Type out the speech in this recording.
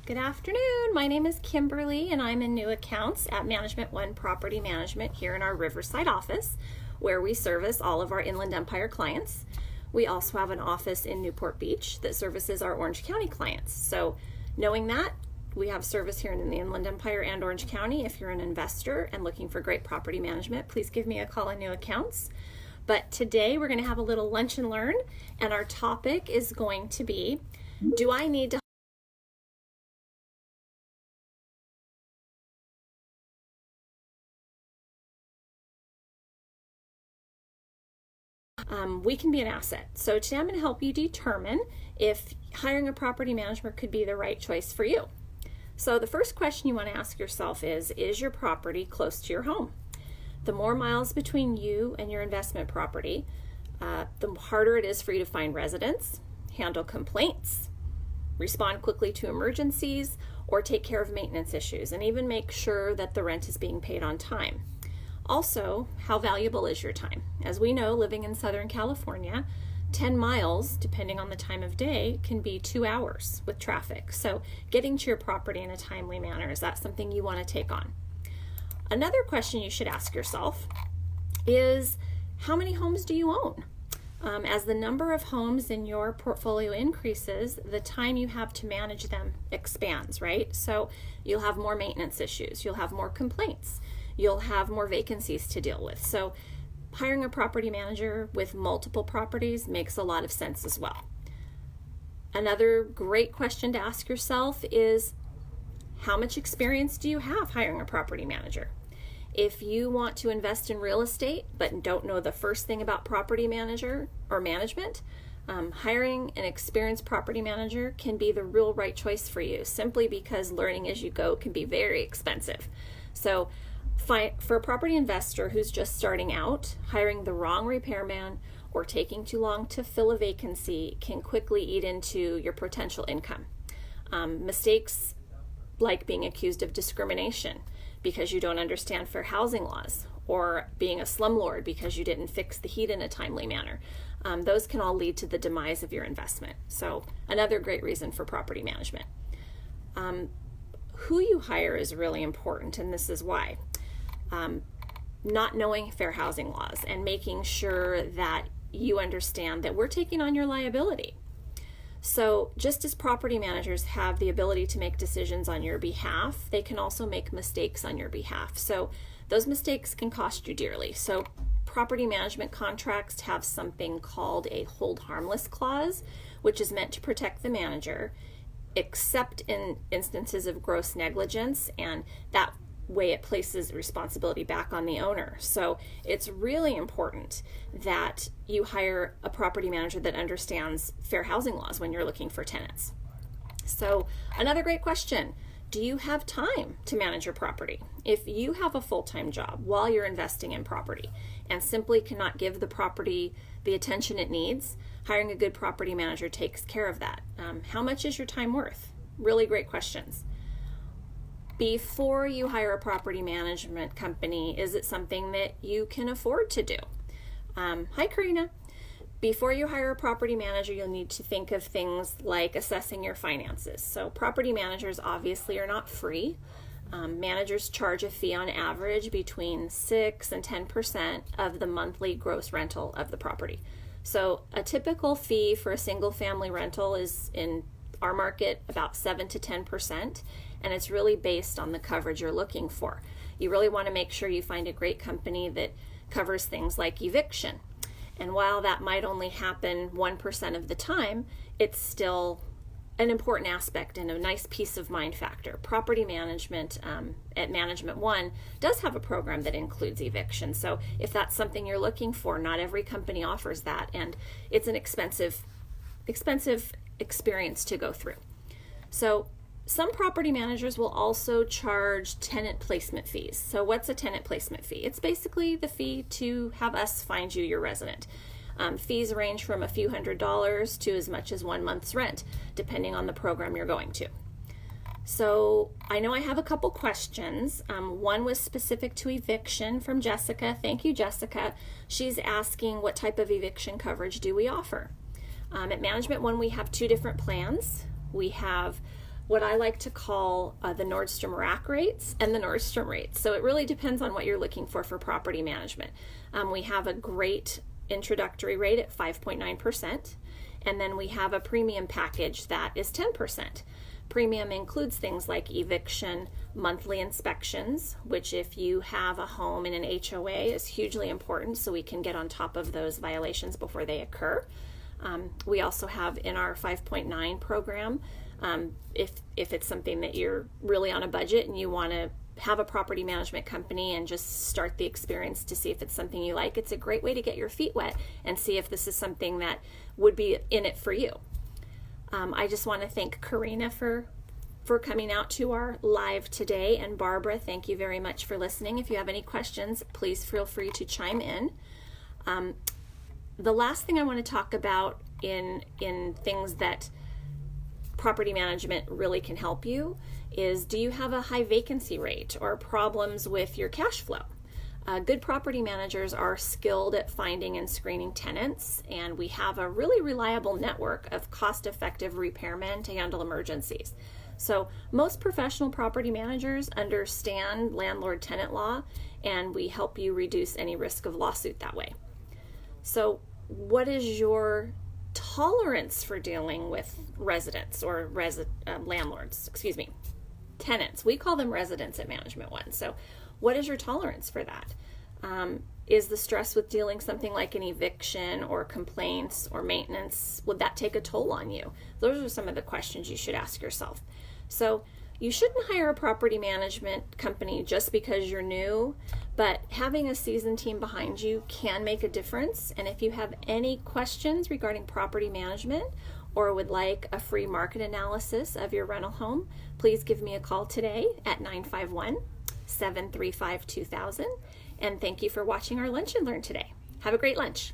Good afternoon. My name is Kimberly and I'm in new accounts at Management One Property Management here in our Riverside office where we service all of our Inland Empire clients. We also have an office in Newport Beach that services our Orange County clients. So knowing that, we have service here in the Inland Empire and Orange County. If you're an investor and looking for great property management, please give me a call on new accounts. But today we're going to have a little lunch and learn, and our topic is going to be, do I need to we can be an asset. So today I'm going to help you determine if hiring a property manager could be the right choice for you. So the first question you want to ask yourself is your property close to your home? The more miles between you and your investment property, the harder it is for you to find residents, handle complaints, respond quickly to emergencies, or take care of maintenance issues, and even make sure that the rent is being paid on time. Also, how valuable is your time? As we know, living in Southern California, 10 miles, depending on the time of day, can be 2 hours with traffic. So getting to your property in a timely manner, is that something you want to take on? Another question you should ask yourself is, how many homes do you own? As the number of homes in your portfolio increases, the time you have to manage them expands, right? So you'll have more maintenance issues, you'll have more complaints, you'll have more vacancies to deal with. So hiring a property manager with multiple properties makes a lot of sense as well. Another great question to ask yourself is, how much experience do you have hiring a property manager? If you want to invest in real estate but don't know the first thing about property manager or management, hiring an experienced property manager can be the real right choice for you, simply because learning as you go can be very expensive. So for a property investor who's just starting out, hiring the wrong repairman or taking too long to fill a vacancy can quickly eat into your potential income. Mistakes like being accused of discrimination because you don't understand fair housing laws, or being a slumlord because you didn't fix the heat in a timely manner. Those can all lead to the demise of your investment. So another great reason for property management. Who you hire is really important, and this is why. Not knowing fair housing laws and making sure that you understand that we're taking on your liability. So just as property managers have the ability to make decisions on your behalf, they can also make mistakes on your behalf. So those mistakes can cost you dearly. So property management contracts have something called a hold harmless clause, which is meant to protect the manager, except in instances of gross negligence, and that way it places responsibility back on the owner. So it's really important that you hire a property manager that understands fair housing laws when you're looking for tenants. So another great question, do you have time to manage your property? If you have a full-time job while you're investing in property and simply cannot give the property the attention it needs, hiring a good property manager takes care of that. How much is your time worth? Really great questions. Before you hire a property management company, is it something that you can afford to do? Hi, Karina. Before you hire a property manager, you'll need to think of things like assessing your finances. So property managers obviously are not free. Managers charge a fee on average between 6 and 10% of the monthly gross rental of the property. So a typical fee for a single family rental is, in our market, about 7 to 10%, and it's really based on the coverage you're looking for. You really want to make sure you find a great company that covers things like eviction. And while that might only happen 1% of the time, it's still an important aspect and a nice peace of mind factor. Property management at Management One does have a program that includes eviction. So if that's something you're looking for, not every company offers that, and it's an expensive experience to go through. So some property managers will also charge tenant placement fees. So what's a tenant placement fee? It's basically the fee to have us find you your resident. Fees range from a few $100s to as much as 1 month's rent, depending on the program you're going to. So I know I have a couple questions. One was specific to eviction from Jessica. Thank you, Jessica. She's asking, what type of eviction coverage do we offer? At Management One, we have 2 different plans. We have what I like to call the Nordstrom rack rates and the Nordstrom rates. So it really depends on what you're looking for property management. We have a great introductory rate at 5.9%, and then we have a premium package that is 10%. Premium includes things like eviction, monthly inspections, which if you have a home in an HOA is hugely important, so we can get on top of those violations before they occur. We also have in our 5.9 program, if it's something that you're really on a budget and you want to have a property management company and just start the experience to see if it's something you like, it's a great way to get your feet wet and see if this is something that would be in it for you. I just want to thank Karina for coming out to our live today, and Barbara, thank you very much for listening. If you have any questions, please feel free to chime in. The last thing I want to talk about in things that property management really can help you is, do you have a high vacancy rate or problems with your cash flow? Good property managers are skilled at finding and screening tenants, and we have a really reliable network of cost-effective repairmen to handle emergencies. So most professional property managers understand landlord-tenant law, and we help you reduce any risk of lawsuit that way. So what is your tolerance for dealing with residents or landlords, tenants? We call them residents at Management One. So what is your tolerance for that? Is the stress with dealing something like an eviction or complaints or maintenance, would that take a toll on you? Those are some of the questions you should ask yourself. So you shouldn't hire a property management company just because you're new, but having a seasoned team behind you can make a difference. And if you have any questions regarding property management or would like a free market analysis of your rental home, please give me a call today at 951-735-2000. And thank you for watching our Lunch and Learn today. Have a great lunch.